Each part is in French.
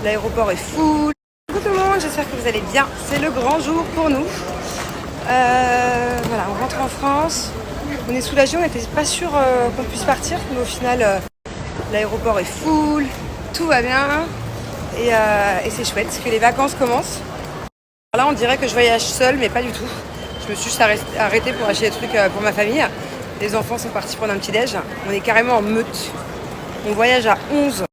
L'aéroport est full. Coucou tout le monde, j'espère que vous allez bien. C'est le grand jour pour nous. Voilà, on rentre en France. On est soulagés, on n'était pas sûr qu'on puisse partir, mais au final, l'aéroport est full, tout va bien. Et c'est chouette, parce que les vacances commencent. Alors là, on dirait que je voyage seule, mais pas du tout. Je me suis juste arrêtée pour acheter des trucs pour ma famille. Les enfants sont partis prendre un petit déj. On est carrément en meute. On voyage à 11.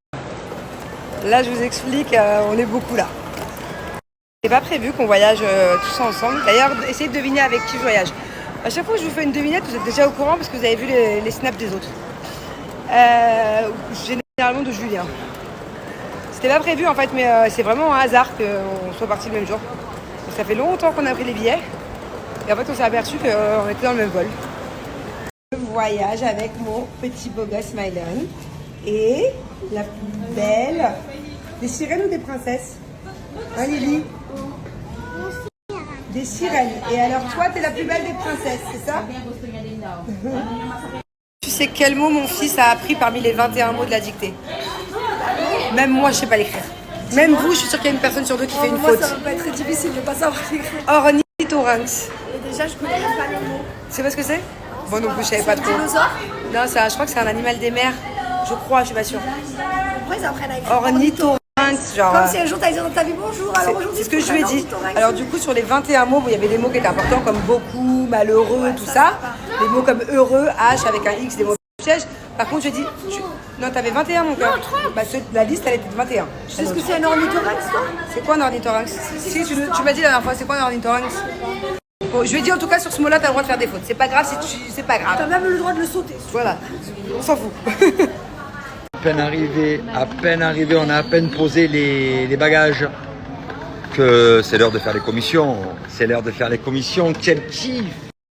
Là, je vous explique, on est beaucoup là. C'est pas prévu qu'on voyage tous ensemble. D'ailleurs, essayez de deviner avec qui je voyage. À chaque fois que je vous fais une devinette, vous êtes déjà au courant parce que vous avez vu les snaps des autres. Généralement de Julien. C'était pas prévu en fait, mais c'est vraiment un hasard qu'on soit partis le même jour. Donc, ça fait longtemps qu'on a pris les billets. Et en fait, on s'est aperçu qu'on était dans le même vol. Je voyage avec mon petit beau gosse Mylon. Et la plus belle. Des sirènes ou des princesses? Hein, Lily? Des sirènes. Et alors, toi, t'es la plus belle des princesses, c'est ça? Tu sais quel mot mon fils a appris parmi les 21 mots de la dictée? Même moi, je sais pas l'écrire. Même vous, je suis sûre qu'il y a une personne sur deux qui fait une faute. Moi, ça va pas être très difficile de pas savoir l'écrire. Ornithorynx. Et déjà, je connais même pas le mot. Tu sais pas ce que c'est? Moi non plus, je savais pas trop. Dinosaure? Non, je crois que c'est un animal des mers. Je crois, je suis pas sûre. Pourquoi ils apprennent à écrire Ornithorynx, genre. Comme si un jour t'allais dire dans ta vie bonjour, alors aujourd'hui C'est ce que je lui ai dit. Alors du coup, sur les 21 mots, il y avait des mots qui étaient importants comme beaucoup, malheureux, tout ça. Des mots comme heureux, H avec un X, des mots pièges. Par contre, je dis, non, t'avais 21 mon cœur. Bah, la liste, elle était de 21. Tu sais ce que c'est un ornithorynx, toi? C'est quoi un ornithorynx? Si, tu m'as dit la dernière fois, c'est quoi un ornithorynx? Bon, je lui ai dit en tout cas, sur ce mot-là, t'as le droit de faire des fautes. C'est pas grave c'est pas grave. T'as même le droit de le sauter. Voilà, on s'en fout. À peine arrivé, on a à peine posé les bagages. Que c'est l'heure de faire les commissions. Quel kiff!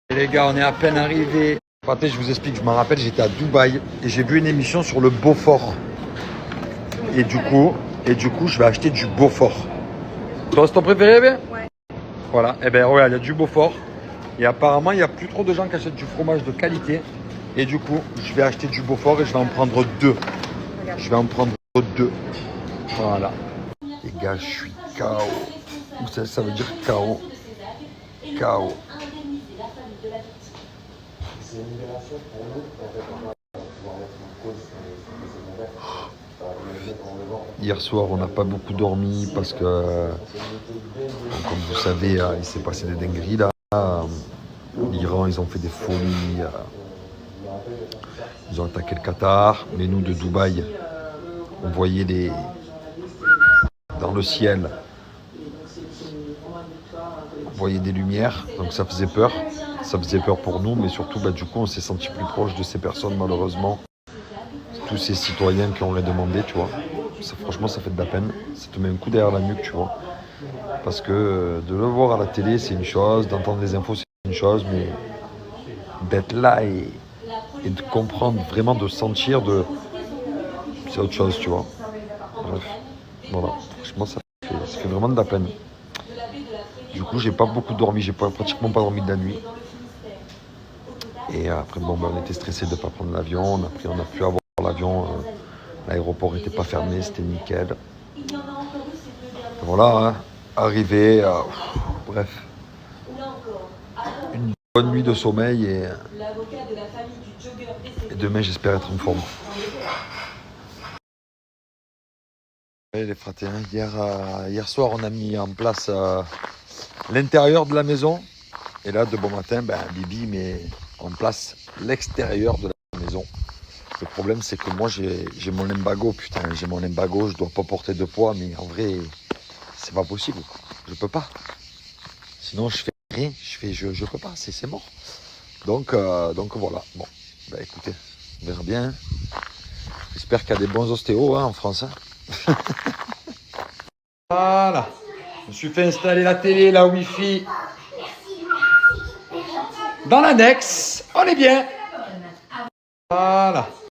Et les gars, on est à peine arrivé. Attendez, je vous explique, je m'en rappelle, j'étais à Dubaï et j'ai vu une émission sur le Beaufort. Et du coup, je vais acheter du Beaufort. Toi, c'est ton préféré, bien? Ouais. Voilà, et ben ouais, il y a du Beaufort. Et apparemment, il n'y a plus trop de gens qui achètent du fromage de qualité. Et du coup, je vais acheter du Beaufort et je vais en prendre deux. Voilà. Les gars, je suis KO. Vous savez, ça veut dire KO. KO. Hier soir, on n'a pas beaucoup dormi parce que, comme vous savez, il s'est passé des dingueries là. L'Iran, ils ont fait des folies. Ils ont attaqué le Qatar. Mais nous, de Dubaï, on voyait dans le ciel, on voyait des lumières. Donc ça faisait peur. Ça faisait peur pour nous. Mais surtout, du coup, on s'est senti plus proche de ces personnes, malheureusement. Tous ces citoyens qui ont rien demandé, tu vois. Franchement, ça fait de la peine. Ça te met un coup derrière la nuque, tu vois. Parce que de le voir à la télé, c'est une chose. D'entendre les infos, c'est une chose. Mais d'être là et de comprendre, vraiment de sentir, c'est autre chose, tu vois. Bref, voilà. Franchement, ça fait vraiment de la peine. Du coup, j'ai pas beaucoup dormi. J'ai pratiquement pas dormi de la nuit. Et après, on était stressés de ne pas prendre l'avion. On a pu avoir l'avion. L'aéroport n'était pas fermé, c'était nickel. Voilà, hein, arrivé. Bref. Une bonne nuit de sommeil et demain, j'espère être en forme. Les fratés, hier soir, on a mis en place l'intérieur de la maison. Et là, de bon matin, Bibi met en place l'extérieur de la maison. Le problème, c'est que moi, j'ai mon lumbago, j'ai mon lumbago, je dois pas porter de poids, mais en vrai, c'est pas possible. Je peux pas. Sinon, je fais rien, je peux pas, c'est mort. Donc voilà. Bon, écoutez, on verra bien. J'espère qu'il y a des bons ostéos en France. Voilà. Je me suis fait installer la télé, la Wi-Fi. Dans l'annexe, on est bien.